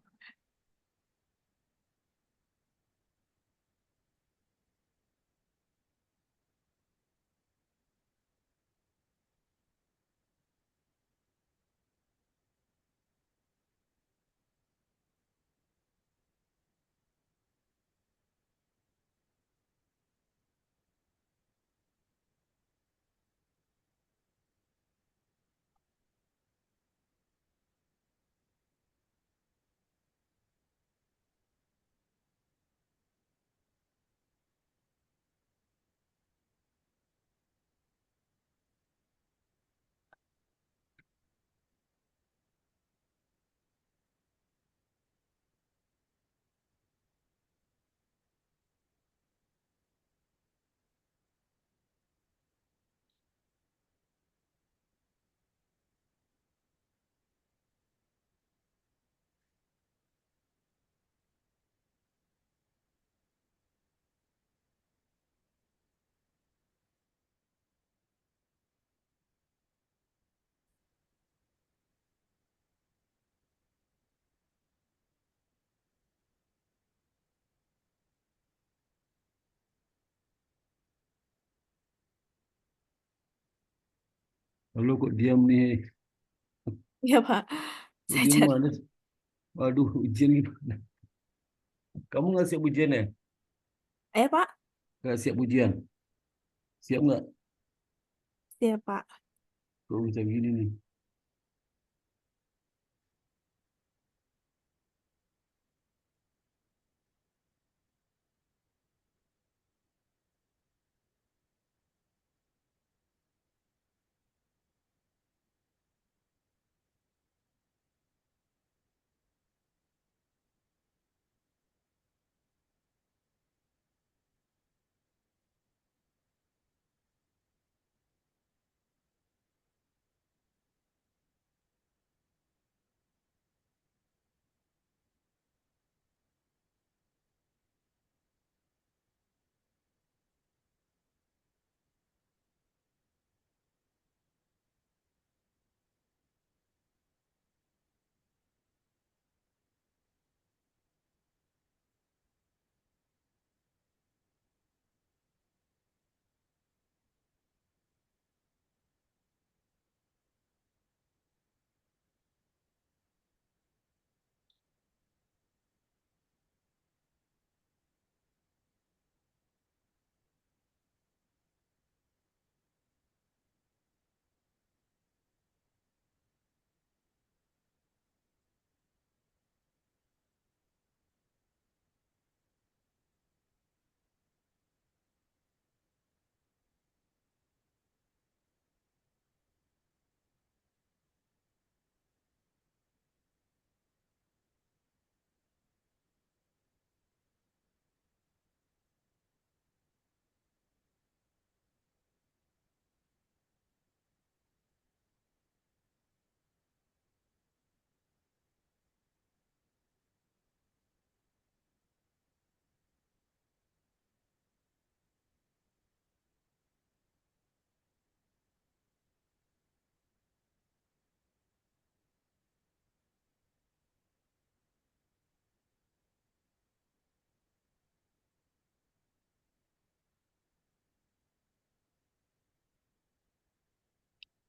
Lalu kok diam nih? Iya, Pak. Kok Saya diam cari. mana? Waduh, ujian gimana? Kamu nggak siap ujian ya? Pak. Nggak siap ujian? Siap nggak? Iya, Pak. Kok bisa gini nih?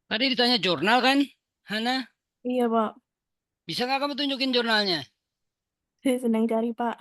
Tadi ditanya jurnal kan, Hana? Iya, Pak. Bisa nggak kamu tunjukin jurnalnya? Saya sedang cari, Pak.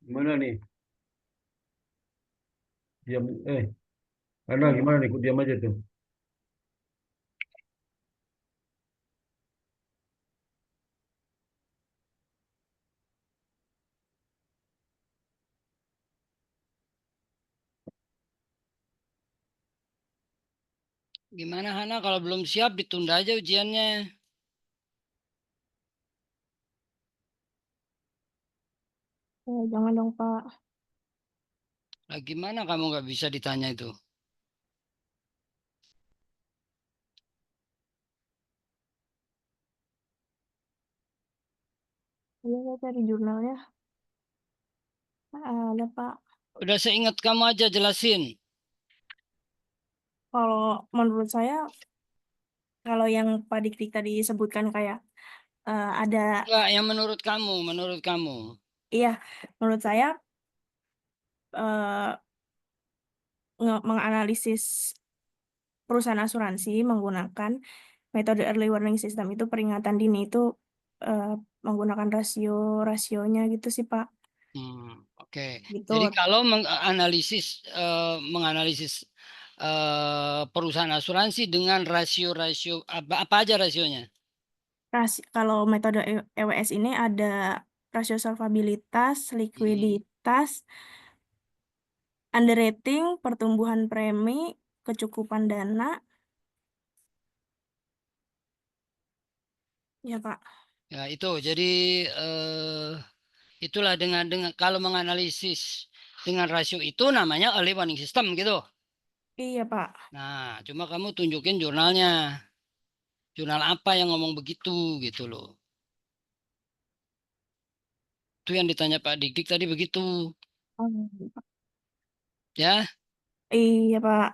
Gimana nih? Diam. Ana gimana nih? Kok diam aja tuh? Gimana Hana kalau belum siap ditunda aja ujiannya. Jangan dong, Pak. Lah gimana kamu nggak bisa ditanya itu? Iya, saya cari jurnalnya. Ada, Pak. Udah seingat kamu aja jelasin. Kalau menurut saya, kalau yang Pak Dikdik tadi sebutkan kayak ada, Enggak, yang menurut kamu. iya, menurut saya eh, menganalisis perusahaan asuransi menggunakan metode early warning system itu peringatan dini itu menggunakan rasionya gitu sih Pak. Oke. Gitu. Jadi kalau menganalisis perusahaan asuransi dengan rasio-rasio apa aja rasionya? Kalau metode EWS ini ada rasio solvabilitas, likuiditas, underrating, pertumbuhan premi, kecukupan dana. Ya Pak. Ya itu. Jadi itulah dengan kalau menganalisis dengan rasio itu namanya early warning system gitu. Iya Pak. Nah, cuma kamu tunjukin jurnalnya. Jurnal apa yang ngomong begitu gitu loh. Itu yang ditanya Pak Dik tadi begitu. Ya, Iya Pak.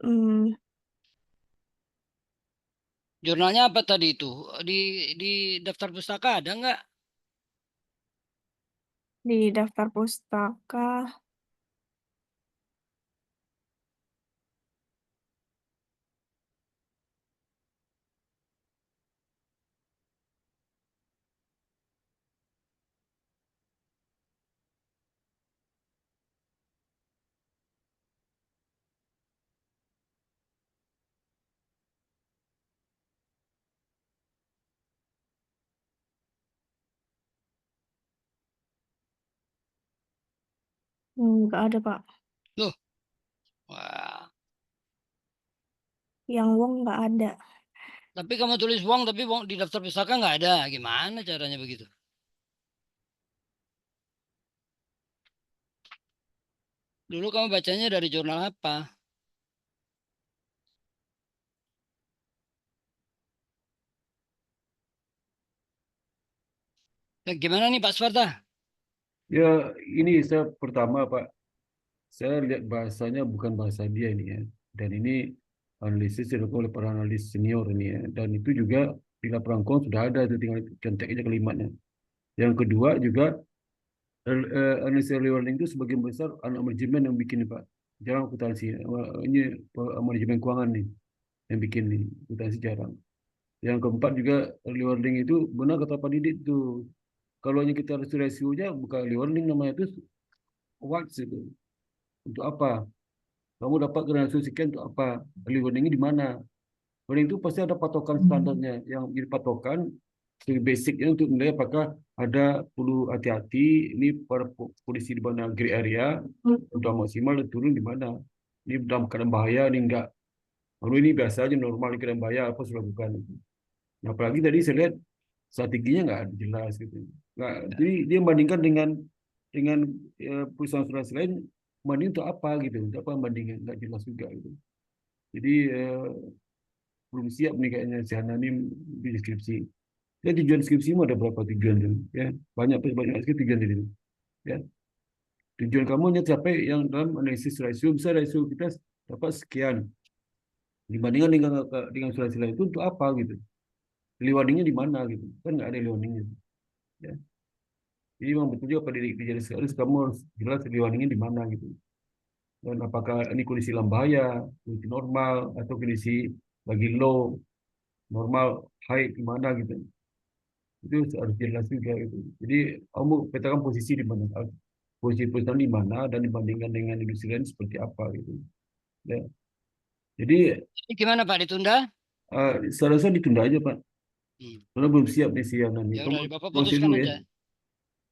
Hmm, jurnalnya apa tadi itu? Di di daftar pustaka ada nggak? di daftar pustaka. Nggak ada Pak. Loh, wah. Yang Wong nggak ada. Tapi kamu tulis uang, tapi uang di daftar pustaka nggak ada. Gimana caranya begitu? Dulu kamu bacanya dari jurnal apa? Nah, gimana nih Pak Sparta? Ya, ini saya pertama Pak, saya lihat bahasanya bukan bahasa dia ini ya. Dan ini analisis dilakukan oleh para analis senior ini ya. Dan itu juga di laporan keuangan sudah ada itu, tinggal contek aja kalimatnya. Yang kedua juga analisis early warning itu sebagian besar anak manajemen yang bikin nih Pak. Jarang akuntansi. Ini manajemen keuangan nih yang bikin nih, akuntansi jarang. Yang keempat juga early warning itu benar kata Pak Didik tuh. Kalau hanya kita rasionya bukan early warning namanya itu what itu. Untuk apa? Kamu dapat rasio sekian untuk apa? Early warning di mana? Warning itu pasti ada patokan standarnya yang jadi patokan basicnya untuk menilai apakah ada perlu hati-hati ini pada kondisi di mana gray area udah maksimal dan turun di mana. Ini dalam keadaan bahaya ini enggak. Lalu ini biasa aja normal di keadaan bahaya apa sudah bukan. Nah, apalagi tadi saya lihat strateginya nggak jelas gitu. Nggak, jadi dia bandingkan dengan perusahaan asuransi lain, banding untuk apa gitu, untuk apa bandingnya nggak jelas juga gitu. Jadi belum siap nih kayaknya si Hana ini di deskripsi. Ya tujuan skripsimu ada berapa tujuan tuh? Ya banyak banyak sekali tujuan itu. Ya tujuan kamu hanya capai yang dalam analisis rasio bisa rasio kita dapat sekian dibandingkan dengan asuransi lain itu untuk apa gitu? Rewardingnya di mana gitu? Kan nggak ada rewardingnya. Ya. Jadi memang betul juga pada jadi harus kamu harus jelas rewardingnya di mana gitu. Dan apakah ini kondisi dalam bahaya, kondisi normal, atau kondisi lagi low, normal, high di mana gitu. Itu harus jelas juga gitu. Jadi kamu petakan posisi di mana, posisi perusahaan di mana dan dibandingkan dengan industri lain seperti apa gitu. Ya. Jadi Ini gimana Pak ditunda? saya rasa ditunda aja Pak. Hmm. Karena belum siap nih siang nanti. Ya Kamu udah Bapak kuasai putuskan dulu ya. aja.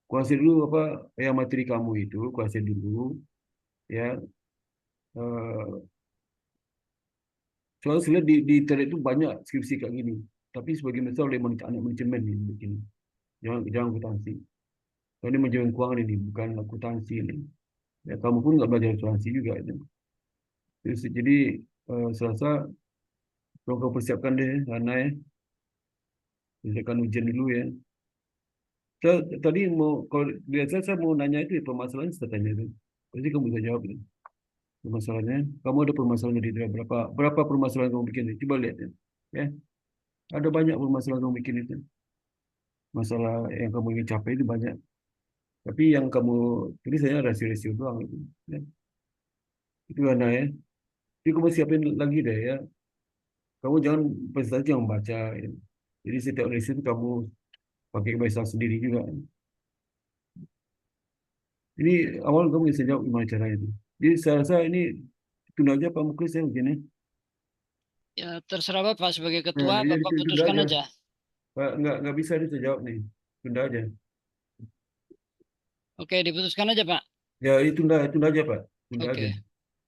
Kuasai dulu apa yang materi kamu itu, kuasai dulu ya. Eh, Soalnya saya lihat di internet itu banyak skripsi kayak gini. Tapi sebagian besar oleh anak manajemen ini begini. Jangan akuntansi. Kalau ini manajemen keuangan ini bukan akuntansi ini. Ya kamu pun nggak belajar akuntansi juga itu. Jadi saya rasa kalau kau persiapkan deh, Hana ya, persiapkan ujian dulu ya. Saya tadi kalau biasa saya mau nanya itu ya, permasalahan saya tanya itu. Pasti kamu bisa jawab itu. Permasalahannya, kamu ada permasalahan di dalam berapa permasalahan kamu bikin? Coba lihat ya. Ya, ada banyak permasalahan kamu bikin itu. Masalah yang kamu ingin capai itu banyak. Tapi yang kamu tulis hanya rasio-rasio doang itu. Ya. Itu Hana ya. Jadi kamu siapin lagi deh ya. Kamu jangan presentasi yang membaca. Ya. Jadi setiap rasio itu kamu pakai kebiasaan sendiri juga. Ini awal kamu bisa jawab gimana caranya itu. Jadi saya rasa ini tunda aja Pak Muklis ya begini. Ya terserah Bapak sebagai Nah, ketua, ya, Bapak tunda putuskan aja. aja. Pak, nggak bisa dia jawab nih. Tunda aja. Oke, diputuskan aja Pak. Ya, itu tunda aja Pak. Tunda aja. Oke.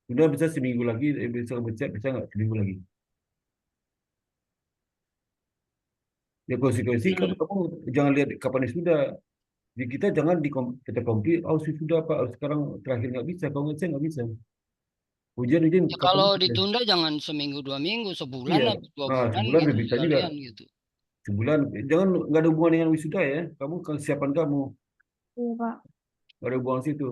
Tunda bisa seminggu lagi, bisa nggak seminggu lagi. Ya konsekuensi kan kamu jangan lihat kapan sudah. Di kita jangan kita komplit. Oh sudah Pak, sekarang terakhir nggak bisa. Kalau nggak saya nggak bisa. Ujian Ya kapan kalau sudah. ditunda jangan seminggu 2 minggu, sebulan Iya. lah, 2 bulan Sebulan gitu lebih bisa juga. sekalian gitu. Sebulan. Jangan nggak ada hubungan dengan wisuda ya. Kamu kesiapan kamu Iya, Pak. nggak ada hubungan situ.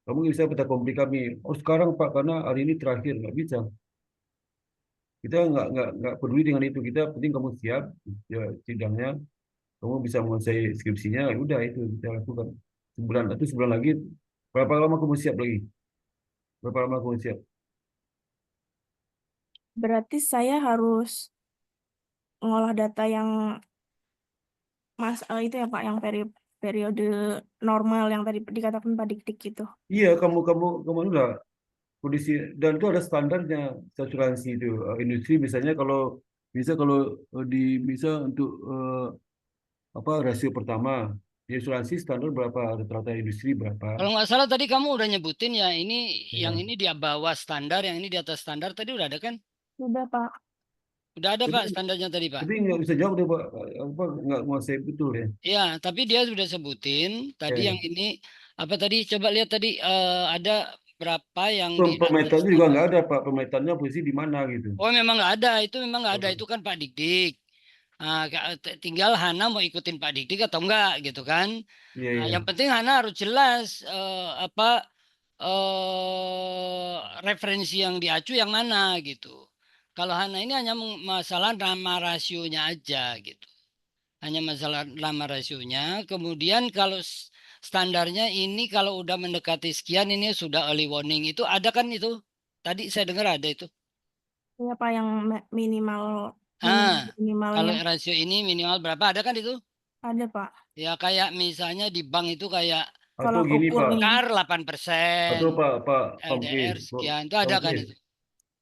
Kamu bisa minta komplit kami. Oh sekarang Pak karena hari ini terakhir nggak bisa. Kita nggak peduli dengan itu. Kita penting kamu siap ya, sidangnya. Kamu bisa menguasai skripsinya. Ya udah itu kita lakukan. Sebulan atau sebulan lagi. Berapa lama kamu siap lagi? Berapa lama kamu siap? Berarti saya harus ngolah data yang itu ya Pak, yang periode normal yang tadi dikatakan Pak Dik-Dik gitu. Iya, kamu lah kondisi dan itu ada standarnya asuransi itu. Industri misalnya kalau bisa kalau bisa untuk apa rasio pertama di asuransi standar berapa rata-rata industri berapa. Kalau nggak salah tadi kamu udah nyebutin ya, ini yang Ya. ini di bawah standar, yang ini di atas standar tadi udah ada kan? Sudah Pak. Udah ada Tapi, Pak standarnya tadi Pak. tapi nggak bisa jawab deh Pak, apa nggak menguasai betul ya. Ya, tapi dia sudah sebutin tadi Ya. yang ini apa tadi? Coba lihat tadi ada berapa yang di atas Pemetaan juga standar. nggak ada Pak, pemetaannya posisi di mana gitu. Oh, memang nggak ada. Itu memang nggak ada. Oh, Itu kan Pak Dik-Dik. Nah, tinggal Hana mau ikutin Pak Dik-Dik atau enggak gitu kan. iya Nah, iya. yang penting Hana harus jelas apa referensi yang diacu yang mana gitu. Kalau Hana ini hanya masalah nama rasionya aja gitu. Hanya masalah nama rasionya. Kemudian kalau standarnya ini kalau udah mendekati sekian ini sudah early warning. Itu ada kan itu? Tadi saya dengar ada itu. Iya Pak, yang minimal Ah, kalau minimalnya rasio ini minimal berapa? Ada kan itu? ada Pak. Ya kayak misalnya di bank itu kayak Atau Tolak gini Pak, ukurnya. KAR 8%, atau Pak LDR Pamkis, sekian, itu Pak ada kan Pamkis. itu?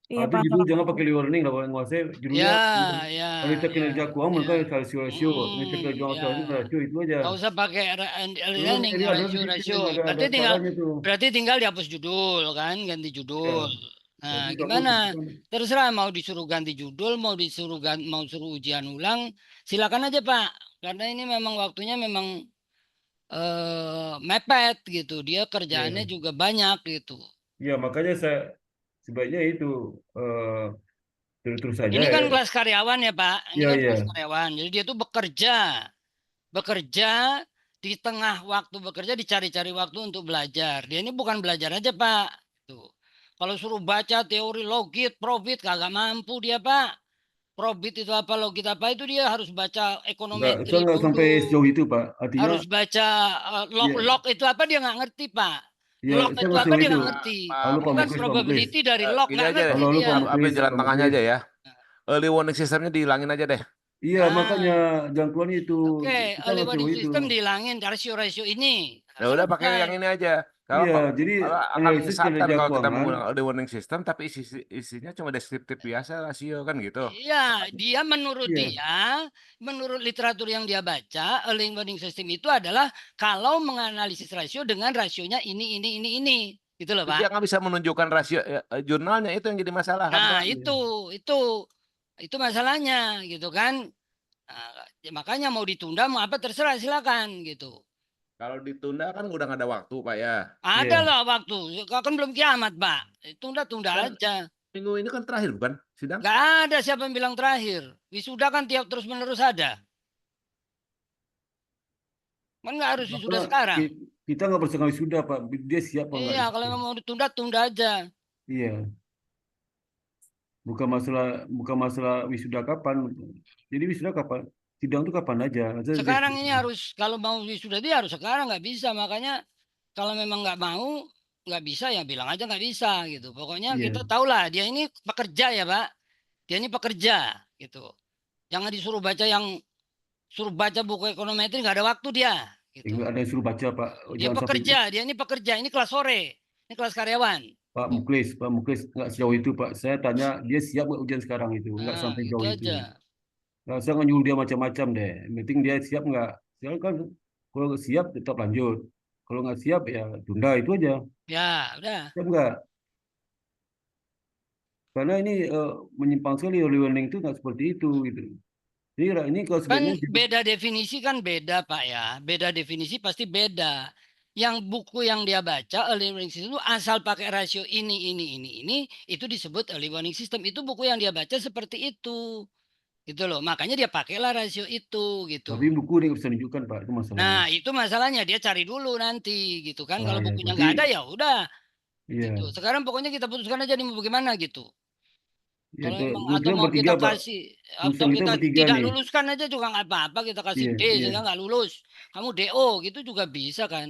Iya Atau Pak, judul tolak jangan ukur. pakai warning lah kalau menguasai Ya, judulnya ya, wanita ya, kinerja keuangan ya. mereka rasio-rasio, wanita kinerja Ya. keuangan rasio itu aja. Nggak usah pakai running Ini ada di situ, rasio-rasio. ada caranya tuh. Berarti tinggal dihapus judul kan, ganti Ya, judul. Nah, jadi kamu gimana? kan, Terserah mau disuruh ganti judul, mau suruh ujian ulang, silakan aja Pak. Karena ini memang waktunya memang mepet gitu. Dia kerjaannya ya, juga banyak gitu. ya makanya saya sebaiknya itu terus saja Ini ya. kan kelas karyawan ya Pak. Ini Ya, kan kelas ya, karyawan. Jadi dia tuh bekerja di tengah waktu bekerja dicari-cari waktu untuk belajar. Dia ini bukan belajar aja Pak. Tuh. Kalau suruh baca teori logit, profit kagak mampu dia Pak. Profit itu apa, logit apa itu dia harus baca saya ekonometri nggak sampai dulu. sejauh itu Pak. Artinya, Harus baca ya, log itu apa dia nggak ngerti Pak. ya Log saya itu nggak apa sejauh dia itu. nggak ngerti. Halo Itu Pak kan Muklis, Pak Muklis. probability dari log Gini nggak aja deh, ngerti Halo, halo dia. Pak ambil Muklis, jalan Pak tengahnya Muklis. aja ya. Early warning sistemnya dihilangin aja deh. Iya, makanya Nah, jangan keluar itu. oke, Kita early nggak sejauh warning itu. system dihilangin rasio-rasio ini. Nah, Ya udah pakai selesai. yang ini aja. Kalau Iya, jadi kalau akan analisis menyesatkan kinerja kalau kita keuangan. menggunakan early warning system, tapi isinya cuma deskriptif biasa rasio kan gitu. Iya, menurut Iya, dia, menurut literatur yang dia baca, early warning system itu adalah kalau menganalisis rasio dengan rasionya ini. Gitu loh, Dia Pak. nggak bisa menunjukkan rasio jurnalnya, itu yang jadi masalah, Nah, Hamka. itu masalahnya gitu kan. Nah, ya makanya mau ditunda mau apa terserah silakan gitu. Kalau ditunda kan udah nggak ada waktu, Pak ya. Ada Iya. lah waktu. Kan belum kiamat, Pak. Tunda-tunda Kan aja. minggu ini kan terakhir bukan sidang? Nggak ada siapa yang bilang terakhir. Wisuda kan tiap terus-menerus ada. Kan nggak harus wisuda Maka sekarang. kita nggak bersama sudah Pak. Dia siap apa enggak Iya, kalau itu? memang mau ditunda, tunda aja. Iya. Bukan masalah wisuda kapan. Jadi wisuda kapan? Sidang itu kapan aja. Sekarang ini harus, kalau mau wisuda dia harus sekarang, nggak bisa. Makanya kalau memang nggak mau, nggak bisa ya bilang aja nggak bisa gitu. Pokoknya kita Iya. tahulah dia ini pekerja ya, Pak. Dia ini pekerja gitu. Jangan disuruh baca suruh baca buku ekonometri, nggak ada waktu dia gitu. Nggak ada yang suruh baca Pak. Dia Jangan sampai pekerja, dia ini pekerja, ini kelas sore, ini kelas karyawan. Pak Muklis nggak sejauh itu Pak. Saya tanya dia siap nggak ujian sekarang itu? Nggak Nah, sampai gitu jauh itu. aja. Nggak usah nyuruh dia macam-macam deh. Yang penting dia siap nggak? Siap kan? Kalau siap tetap lanjut. Kalau nggak siap ya tunda itu aja. Ya, udah. Siap nggak? Karena ini menyimpang sekali early warning itu nggak seperti itu gitu. Ini kalau Kan sebenarnya beda definisi kan beda, Pak ya. Beda definisi pasti beda. Yang buku yang dia baca early warning system itu asal pakai rasio ini, itu disebut early warning system. Itu buku yang dia baca seperti itu. Gitu loh. Makanya dia pakailah rasio itu gitu. tapi buku dia nggak bisa tunjukkan Pak itu masalahnya. Nah, itu masalahnya dia cari dulu nanti gitu kan. Ah Kalau ya bukunya berarti nggak ada ya udah gitu. iya. Sekarang pokoknya kita putuskan aja nih mau bagaimana gitu. Ya, Kalau memang atau kita mau bertiga kita Pak. kasih atau Urusan kita kita bertiga tidak nih. luluskan aja juga nggak apa-apa, kita kasih Iya, D iya. sehingga nggak lulus. Kamu DO gitu juga bisa kan.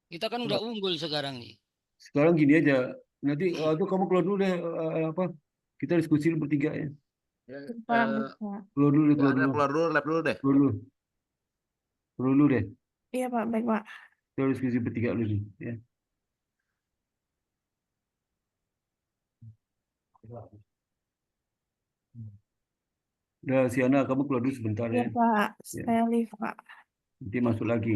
Kita kan udah Pak, unggul sekarang nih. sekarang gini aja. Nanti itu kamu keluar dulu deh apa? Kita diskusi bertiga ya. Ya, Pak, bisa. Keluar dulu, ya ada keluar dulu, lab dulu deh. keluar dulu, keluar dulu deh. Iya, Pak. Baik, Pak. Kita diskusi bertiga dulu ya. Udah Siana, kamu keluar dulu sebentar Iya, ya. Pak. Ya, Saya live, Pak. nanti masuk lagi.